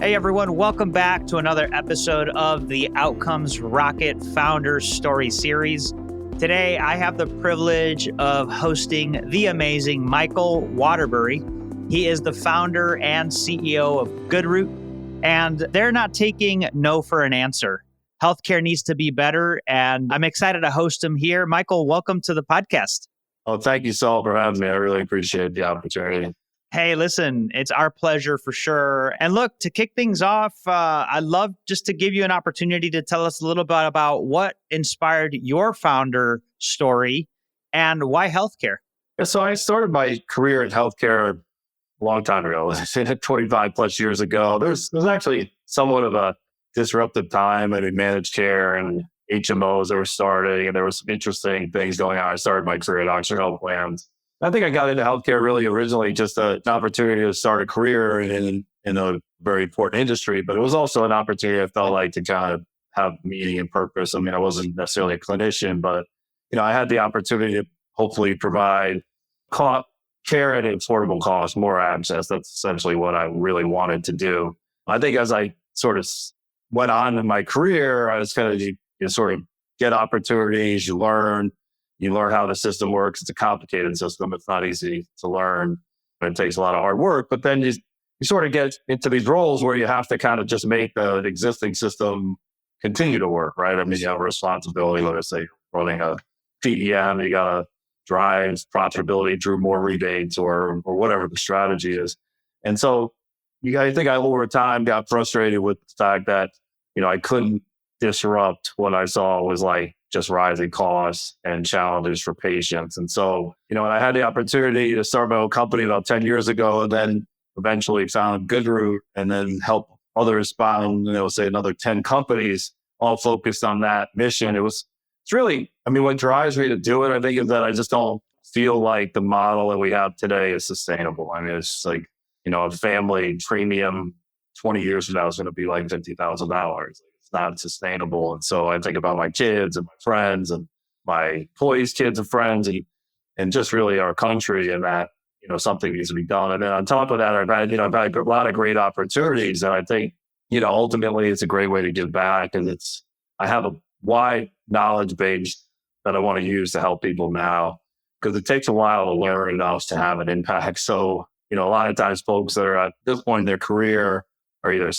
Hey everyone, welcome back to another episode of the Outcomes Rocket Founders Story Series. Today, I have the privilege of hosting the amazing Michael Waterbury. He is the founder and CEO of Goodroot, and they're not taking no for an answer. Healthcare needs to be better, and I'm excited to host him here. Michael, welcome to the podcast. Oh, thank you, Saul, for having me. I really appreciate the opportunity. Hey, listen, it's our pleasure for sure. And look, to kick things off, I'd love just to give you an opportunity to tell us a little bit about what inspired your founder story and why healthcare. Yeah, so I started my career in healthcare a long time ago, 25 plus years ago. There's actually somewhat of a disruptive time. I mean, managed care and HMOs that were starting, and there were some interesting things going on. I started my career at Oxford Health Plans. I think I got into healthcare really originally just an opportunity to start a career in a very important industry, but it was also an opportunity I felt like to kind of have meaning and purpose. I mean, I wasn't necessarily a clinician, but I had the opportunity to hopefully provide care at an affordable cost, more access. That's essentially what I really wanted to do. I think as I sort of went on in my career, I was kind of you sort of get opportunities, you learn how the system works. It's a complicated system. It's not easy to learn. It takes a lot of hard work. But then you sort of get into these roles where you have to kind of just make the existing system continue to work, right? I mean, you have a responsibility, let us say, running a PEM, you got to drive profitability through more rebates or whatever the strategy is. And so I think I, over time, got frustrated with the fact that, I couldn't disrupt what I saw was like just rising costs and challenges for patients. And so, I had the opportunity to start my own company about 10 years ago, and then eventually found Goodroot, and then help others found, say another 10 companies all focused on that mission. It's really, what drives me to do it, I think, is that I just don't feel like the model that we have today is sustainable. I mean, it's like, a family premium 20 years from now is going to be like $50,000. It's not sustainable. And so I think about my kids and my friends and my employees' kids and friends and just really our country, and that, something needs to be done. And then on top of that, I've had a lot of great opportunities. And I think, ultimately it's a great way to give back. And I have a wide knowledge base that I want to use to help people now, because it takes a while to learn enough to have an impact. So, a lot of times folks that are at this point in their career are either,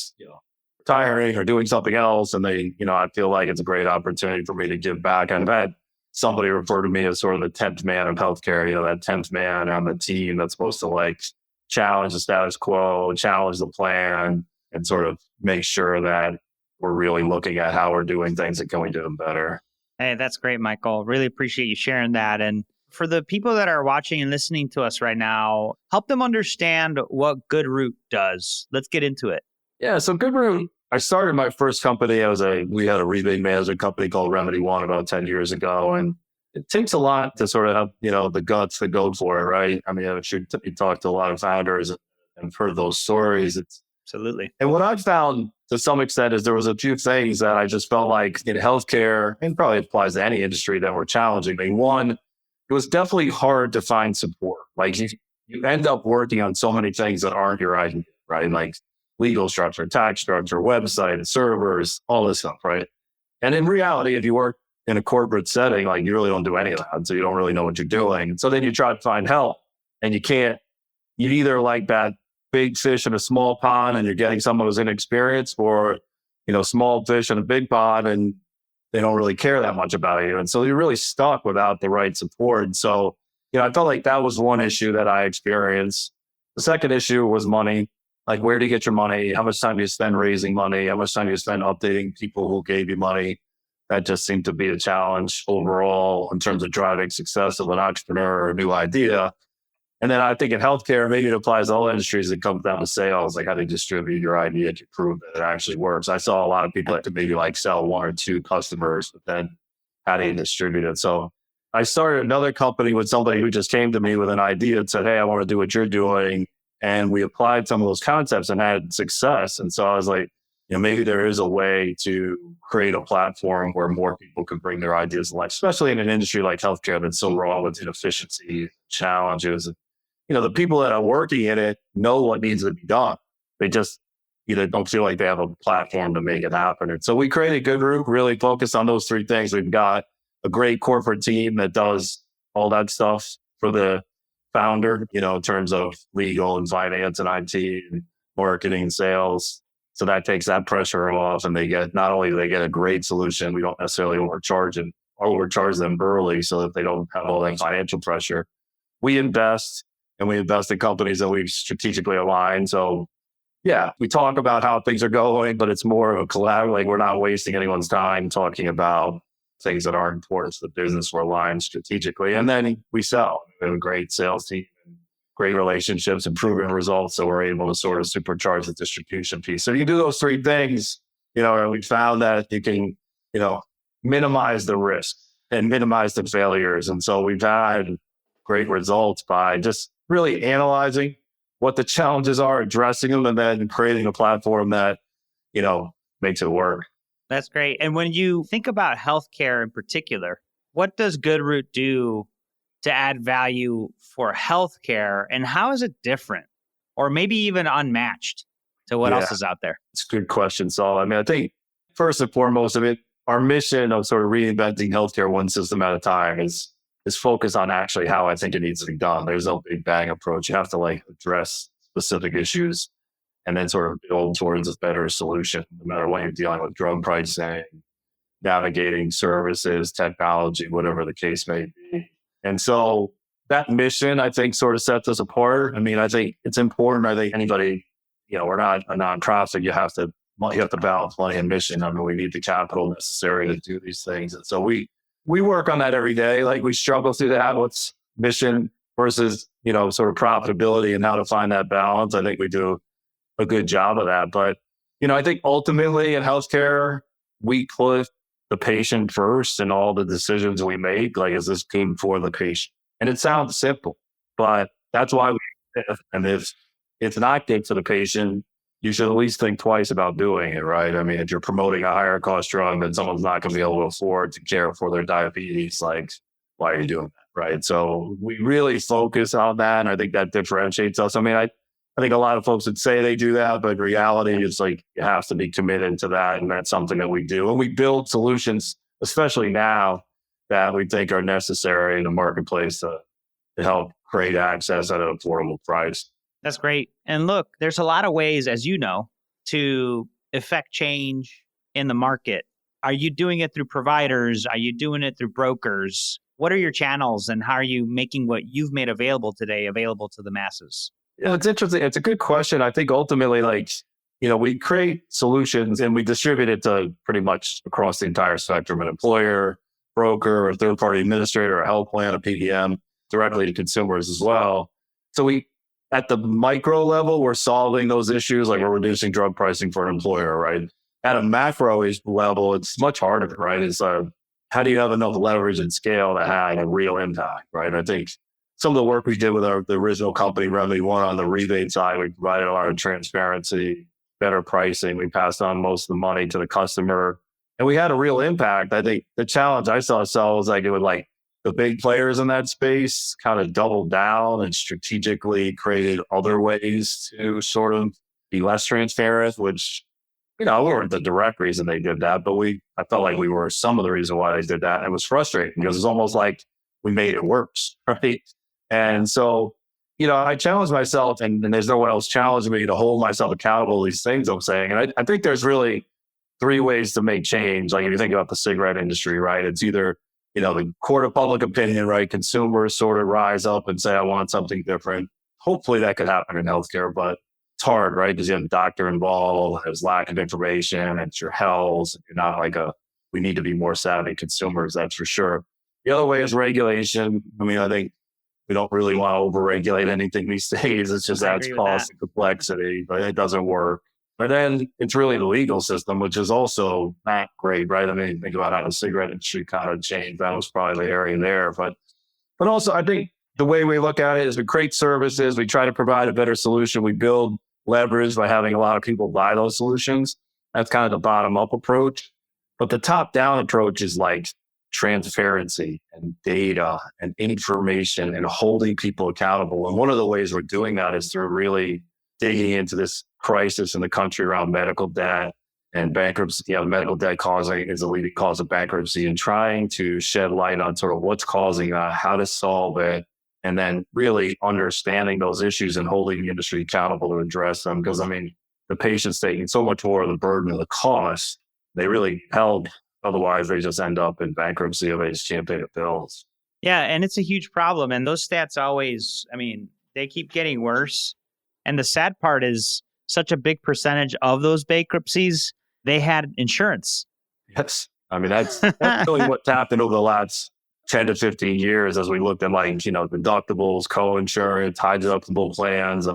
retiring or doing something else. And they, I feel like it's a great opportunity for me to give back. I've had somebody refer to me as sort of the 10th man of healthcare, that 10th man on the team that's supposed to like challenge the status quo, challenge the plan, and sort of make sure that we're really looking at how we're doing things and can we do them better. Hey, that's great, Michael. Really appreciate you sharing that. And for the people that are watching and listening to us right now, help them understand what Goodroot does. Let's get into it. Yeah, so Goodroot, I started my first company. We had a rebate management company called Remedy One about 10 years ago. And it takes a lot to sort of have, the guts to go for it, right? I mean, I'm sure you talk to a lot of founders and heard those stories. Absolutely. And what I found to some extent is there was a few things that I just felt like in healthcare, and probably applies to any industry, that were challenging. I mean, one, it was definitely hard to find support. Like you end up working on so many things that aren't your idea, right? Like legal structure, tax structure, website, servers, all this stuff, right? And in reality, if you work in a corporate setting, like you really don't do any of that. So you don't really know what you're doing. So then you try to find help, and you either like that big fish in a small pond and you're getting someone who's inexperienced, or, small fish in a big pond and they don't really care that much about you. And so you're really stuck without the right support. And so, I felt like that was one issue that I experienced. The second issue was money. Like, where do you get your money? How much time do you spend raising money? How much time do you spend updating people who gave you money? That just seemed to be a challenge overall in terms of driving success of an entrepreneur or a new idea. And then I think in healthcare, maybe it applies to all industries. It comes down to sales, like how to distribute your idea to prove that it actually works. I saw a lot of people that could maybe like sell one or two customers, but then how do you distribute it? So I started another company with somebody who just came to me with an idea and said, hey, I want to do what you're doing. And we applied some of those concepts and had success. And so I was like, maybe there is a way to create a platform where more people can bring their ideas to life, especially in an industry like healthcare that's so raw with inefficiency, challenges. The people that are working in it know what needs to be done. They just either don't feel like they have a platform to make it happen. And so we created Goodroot, really focused on those three things. We've got a great corporate team that does all that stuff for the founder, in terms of legal and finance and IT and marketing and sales. So that takes that pressure off, and not only do they get a great solution, we don't necessarily overcharge them early so that they don't have all that financial pressure. We invest in companies that we've strategically aligned. So yeah, we talk about how things are going, but it's more of a collaborative. Like, we're not wasting anyone's time talking about things that aren't important to the business. We're aligned strategically. And then we sell. We have a great sales team, great relationships, and proven results. So we're able to sort of supercharge the distribution piece. So you do those three things, and we found that you can, minimize the risk and minimize the failures. And so we've had great results by just really analyzing what the challenges are, addressing them, and then creating a platform that, makes it work. That's great. And when you think about healthcare in particular, what does Goodroot do to add value for healthcare, and how is it different or maybe even unmatched to what else is out there? It's a good question, Saul. I mean, I think first and foremost of it, our mission of sort of reinventing healthcare one system at a time is focused on actually how I think it needs to be done. There's no big bang approach. You have to address specific issues and then sort of build towards a better solution, no matter what you're dealing with: drug pricing, navigating services, technology, whatever the case may be. And so that mission, I think, sort of sets us apart. I mean, I think it's important. I think anybody, we're not a nonprofit. You have to balance money and mission. I mean, we need the capital necessary to do these things. And so we work on that every day. Like, we struggle through that. What's mission versus, sort of profitability, and how to find that balance. I think we do a good job of that. But, I think ultimately in healthcare, we put the patient first in all the decisions we make. Like, is this good for the patient? And it sounds simple, but that's why and if it's not good for the patient, you should at least think twice about doing it, right? I mean, if you're promoting a higher cost drug that someone's not going to be able to afford to care for their diabetes, like, why are you doing that, right? So we really focus on that, and I think that differentiates us. I mean, I think a lot of folks would say they do that, but in reality, it's like you have to be committed to that, and that's something that we do. And we build solutions, especially now, that we think are necessary in the marketplace to help create access at an affordable price. That's great. And look, there's a lot of ways, as you know, to affect change in the market. Are you doing it through providers? Are you doing it through brokers? What are your channels, and how are you making what you've made available today available to the masses? Yeah, it's interesting. It's a good question. I think ultimately, we create solutions and we distribute it to pretty much across the entire spectrum: an employer, broker, or third-party administrator, a health plan, a PBM, directly to consumers as well. So at the micro level, we're solving those issues, like we're reducing drug pricing for an employer, right? At a macro level, it's much harder, right? It's how do you have enough leverage and scale to have a real impact, right? I think some of the work we did with the original company, Remedy One, on the rebate side, we provided a lot of transparency, better pricing. We passed on most of the money to the customer, and we had a real impact. I think the challenge I saw was it would the big players in that space kind of doubled down and strategically created other ways to sort of be less transparent, which, we weren't the direct reason they did that, but I felt like we were some of the reason why they did that. And it was frustrating because it's almost like we made it worse, right? And so, I challenged myself, and there's no one else challenging me to hold myself accountable to these things I'm saying. And I think there's really three ways to make change. Like, if you think about the cigarette industry, right? It's either the court of public opinion, right? Consumers sort of rise up and say, I want something different. Hopefully that could happen in healthcare, but it's hard, right? Because you have a doctor involved, there's lack of information, it's your health. You're not we need to be more savvy consumers, that's for sure. The other way is regulation. I mean, I think we don't really want to overregulate anything these days. It's just adds cost and complexity, but it doesn't work. But then it's really the legal system, which is also not great, right? I mean, think about how the cigarette industry kind of changed. That was probably the area there. But also, I think the way we look at it is we create services. We try to provide a better solution. We build leverage by having a lot of people buy those solutions. That's kind of the bottom-up approach. But the top-down approach is transparency and data and information and holding people accountable. And one of the ways we're doing that is through really digging into this crisis in the country around medical debt and bankruptcy. Medical debt is a leading cause of bankruptcy, and trying to shed light on sort of what's causing that, how to solve it, and then really understanding those issues and holding the industry accountable to address them. Because the patient's taking so much more of the burden of the cost. They really help. Otherwise, they just end up in bankruptcy or they just can't pay the bills. Yeah, and it's a huge problem. And those stats always, they keep getting worse. And the sad part is such a big percentage of those bankruptcies, they had insurance. Yes. That's really what's happened over the last 10 to 15 years as we looked at deductibles, co-insurance, high deductible plans.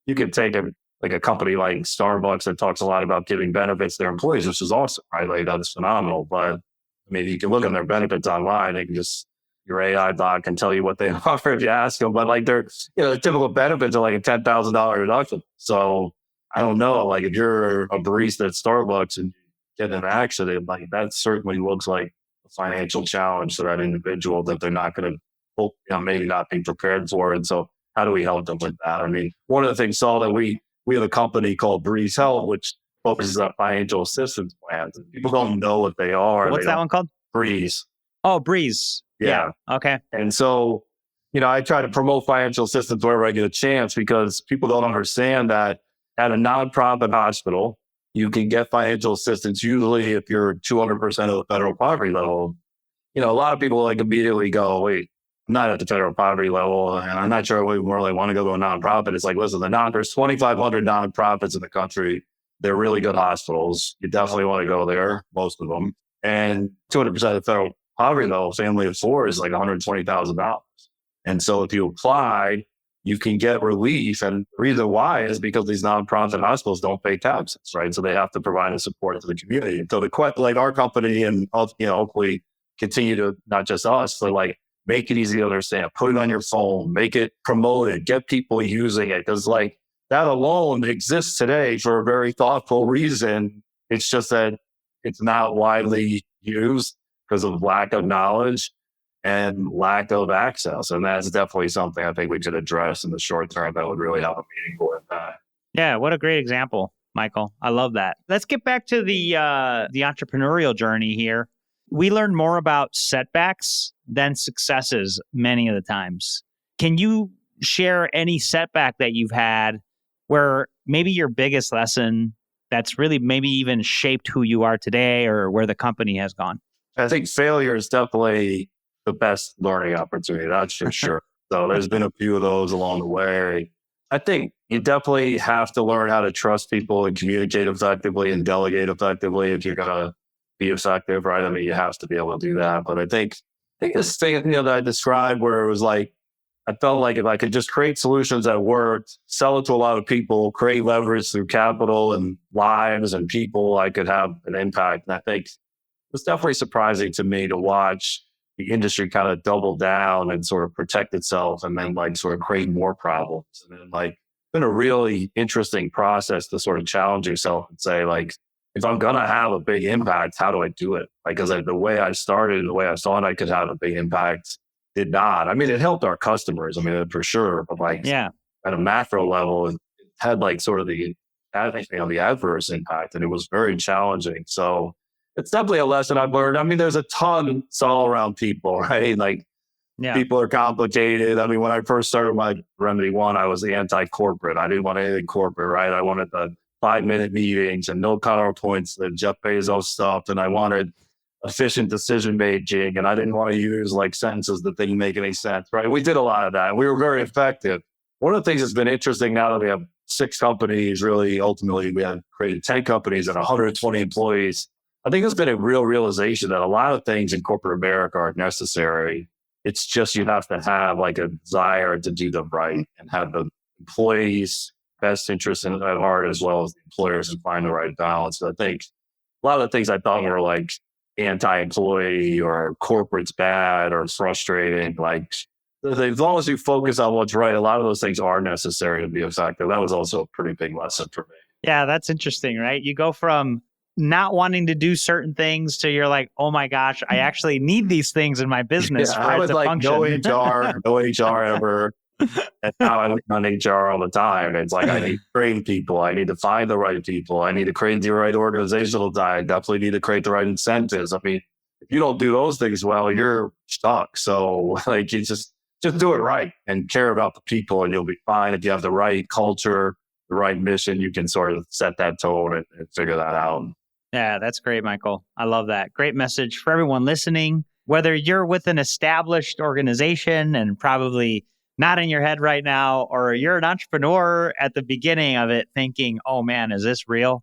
You could take a company like Starbucks that talks a lot about giving benefits to their employees, which is awesome, right? That's phenomenal. But you can look at their benefits online. They can your AI bot can tell you what they offer if you ask them. But their typical benefits are like a $10,000 reduction. So I don't know, if you're a barista at Starbucks and get in an accident, that certainly looks like a financial challenge to that individual that they're not going to, maybe not be prepared for. And so how do we help them with that? One of the things, Saul, that we have a company called Breeze Health, which focuses on financial assistance plans. And people don't know what they are. What's that one called? Breeze. Oh, Breeze. Yeah. Okay. And so, I try to promote financial assistance wherever I get a chance, because people don't understand that at a nonprofit hospital, you can get financial assistance usually if you're 200% of the federal poverty level. A lot of people immediately go, wait, I'm not at the federal poverty level, and I'm not sure we really want to go to a nonprofit. It's listen, there's 2,500 nonprofits in the country. They're really good hospitals. You definitely want to go there, most of them. And 200% of the federal poverty level, family of four, is $120,000. And so if you apply, you can get relief. And the reason why is because these nonprofit hospitals don't pay taxes, right? So they have to provide a support to the community. So our company and hopefully continue to, not just us, but make it easy to understand, put it on your phone, make it promoted, get people using it. Because that alone exists today for a very thoughtful reason. It's just that it's not widely used because of lack of knowledge and lack of access. And that's definitely something I think we could address in the short term that would really have a meaningful impact. Yeah, what a great example, Michael. I love that. Let's get back to the entrepreneurial journey here. We learn more about setbacks than successes many of the times. Can you share any setback that you've had where maybe your biggest lesson that's really maybe even shaped who you are today or where the company has gone? I think failure is definitely the best learning opportunity. That's for sure. So there's been a few of those along the way. I think you definitely have to learn how to trust people and communicate effectively and delegate effectively if you're going to be effective, right? You have to be able to do that. But I think this thing that I described where it was I felt like if I could just create solutions that worked, sell it to a lot of people, create leverage through capital and lives and people, I could have an impact. And I think it's definitely surprising to me to watch the industry kind of double down and sort of protect itself and then sort of create more problems. And then it's been a really interesting process to sort of challenge yourself and say, if I'm going to have a big impact, how do I do it? Because the way I started, the way I thought I could have a big impact did not. It helped our customers, for sure. But at a macro level, it had sort of the adverse impact, and it was very challenging. So it's definitely a lesson I've learned. There's a ton all around people, right? People are complicated. When I first started my Remedy One, I was anti-corporate. I didn't want anything corporate, right? I wanted the 5-minute meetings and no PowerPoints, the Jeff Bezos stuff. And I wanted efficient decision making. And I didn't want to use sentences that didn't make any sense, right? We did a lot of that. We were very effective. One of the things that's been interesting now that we have 6 companies, really, ultimately, we have created 10 companies and 120 employees. I think there's been a real realization that a lot of things in corporate America are necessary. It's just you have to have a desire to do them right and have the employees' best interests at heart as well as the employers and find the right balance. So I think a lot of the things I thought were anti-employee or corporate's bad or frustrating, as long as you focus on what's right, a lot of those things are necessary to be effective. That was also a pretty big lesson for me. Yeah, that's interesting, right? You go from not wanting to do certain things to you're oh my gosh, I actually need these things in my business for it to function. No HR ever. And now I look on HR all the time. It's like, I need to train people. I need to find the right people. I need to create the right organizational design. I definitely need to create the right incentives. I mean, if you don't do those things well, you're stuck. So like, you just do it right and care about the people, and you'll be fine. If you have the right culture, the right mission, you can sort of set that tone and figure that out. Yeah, that's great, Michael. I love that. Great message for everyone listening. Whether you're with an established organization and probably not in your head right now, or you're an entrepreneur at the beginning of it thinking, oh man, is this real?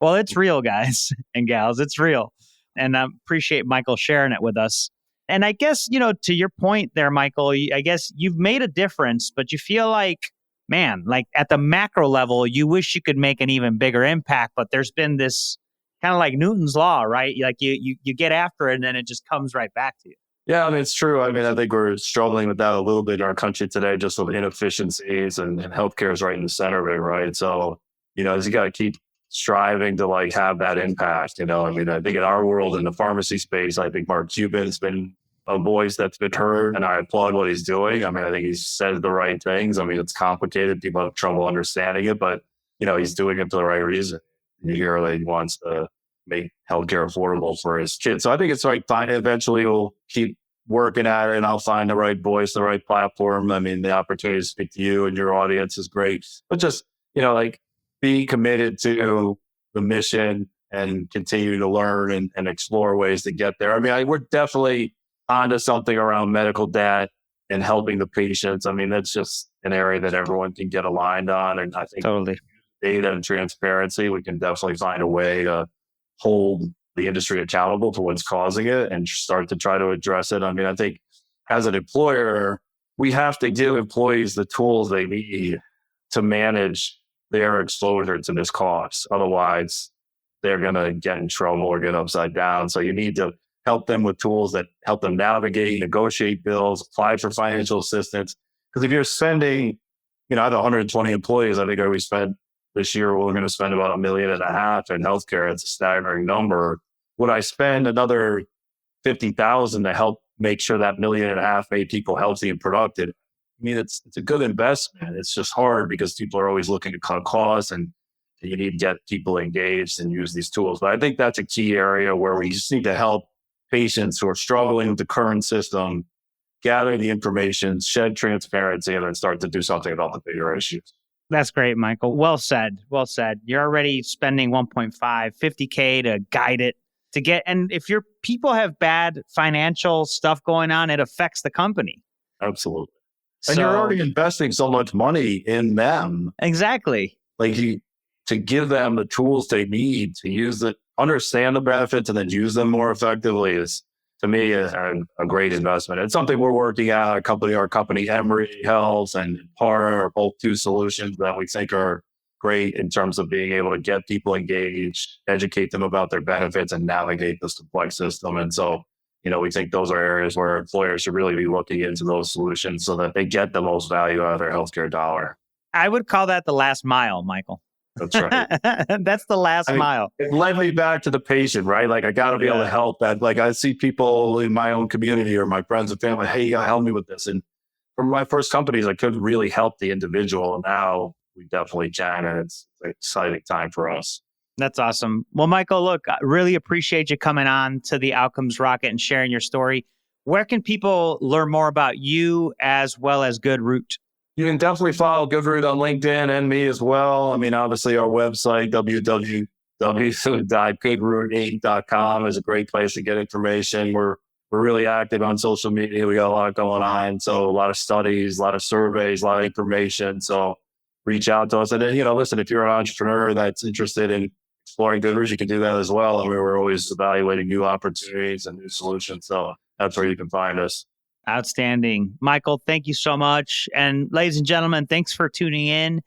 Well, it's real, guys and gals. It's real. And I appreciate Michael sharing it with us. And I guess, to your point there, Michael, I guess you've made a difference, but you feel like, man, like at the macro level, you wish you could make an even bigger impact. But there's been this kind of like Newton's law, right? Like you get after it and then it just comes right back to you. Yeah, I mean, it's true. I mean, I think we're struggling with that a little bit in our country today, just with inefficiencies, and healthcare is right in the center of it, right? So, you got to keep striving to like have that impact. I mean, I think in our world, in the pharmacy space, I think Mark Cuban's been a voice that's been heard, and I applaud what he's doing. I mean, I think he's said the right things. I mean, it's complicated. People have trouble understanding it, but, he's doing it for the right reason. He really wants to make healthcare affordable for his kids. So I think it's like fine. Eventually we'll keep working at it, and I'll find the right voice, the right platform. I mean, the opportunity to speak to you and your audience is great, but just, like be committed to the mission and continue to learn and explore ways to get there. I mean, we're definitely onto something around medical debt and helping the patients. I mean, that's just an area that everyone can get aligned on. And I think Totally. Data and transparency, we can definitely find a way to hold the industry accountable for what's causing it and start to try to address it. I mean, I think as an employer, we have to give employees the tools they need to manage their exposure to this cost. Otherwise, they're going to get in trouble or get upside down. So you need to help them with tools that help them navigate, negotiate bills, apply for financial assistance. Because if you're spending, I have 120 employees, I think we spent this year, we're going to spend about $1.5 million in healthcare. It's a staggering number. Would I spend another $50,000 to help make sure that $1.5 million made people healthy and productive? I mean, it's a good investment. It's just hard because people are always looking to cut costs, and you need to get people engaged and use these tools. But I think that's a key area where we just need to help patients who are struggling with the current system gather the information, shed transparency, and then start to do something about the bigger issues. That's great, Michael. Well said. Well said. You're already spending 50K to guide it to get. And if your people have bad financial stuff going on, it affects the company. Absolutely. And you're already investing so much money in them. Exactly. Like to give them the tools they need to use it, understand the benefits, and then use them more effectively is, to me, a great investment. It's something we're working at our company, Emory Health and Para are both two solutions that we think are great in terms of being able to get people engaged, educate them about their benefits, and navigate this complex system. And so, we think those are areas where employers should really be looking into those solutions so that they get the most value out of their healthcare dollar. I would call that the last mile, Michael. That's right. That's the last mile. It led me back to the patient, right? Like I got to be able to help that. Like I see people in my own community or my friends and family, hey, you got to help me with this. And from my first companies, I couldn't really help the individual. Now we definitely can. And it's an exciting time for us. That's awesome. Well, Michael, look, I really appreciate you coming on to the Outcomes Rocket and sharing your story. Where can people learn more about you as well as Goodroot? You can definitely follow Goodroot on LinkedIn and me as well. I mean, obviously our website, www.goodroot8.com is a great place to get information. We're really active on social media. We got a lot going on. So a lot of studies, a lot of surveys, a lot of information. So reach out to us. And then, listen, if you're an entrepreneur that's interested in exploring Goodroot, you can do that as well. I mean, we're always evaluating new opportunities and new solutions. So that's where you can find us. Outstanding. Michael, thank you so much. And ladies and gentlemen, thanks for tuning in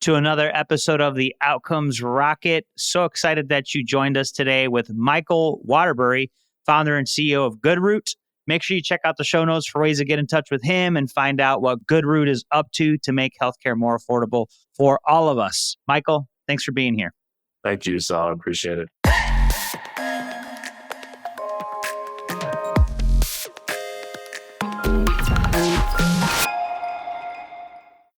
to another episode of the Outcomes Rocket. So excited that you joined us today with Michael Waterbury, founder and CEO of Goodroot. Make sure you check out the show notes for ways to get in touch with him and find out what Goodroot is up to make healthcare more affordable for all of us. Michael, thanks for being here. Thank you, Sal. I appreciate it.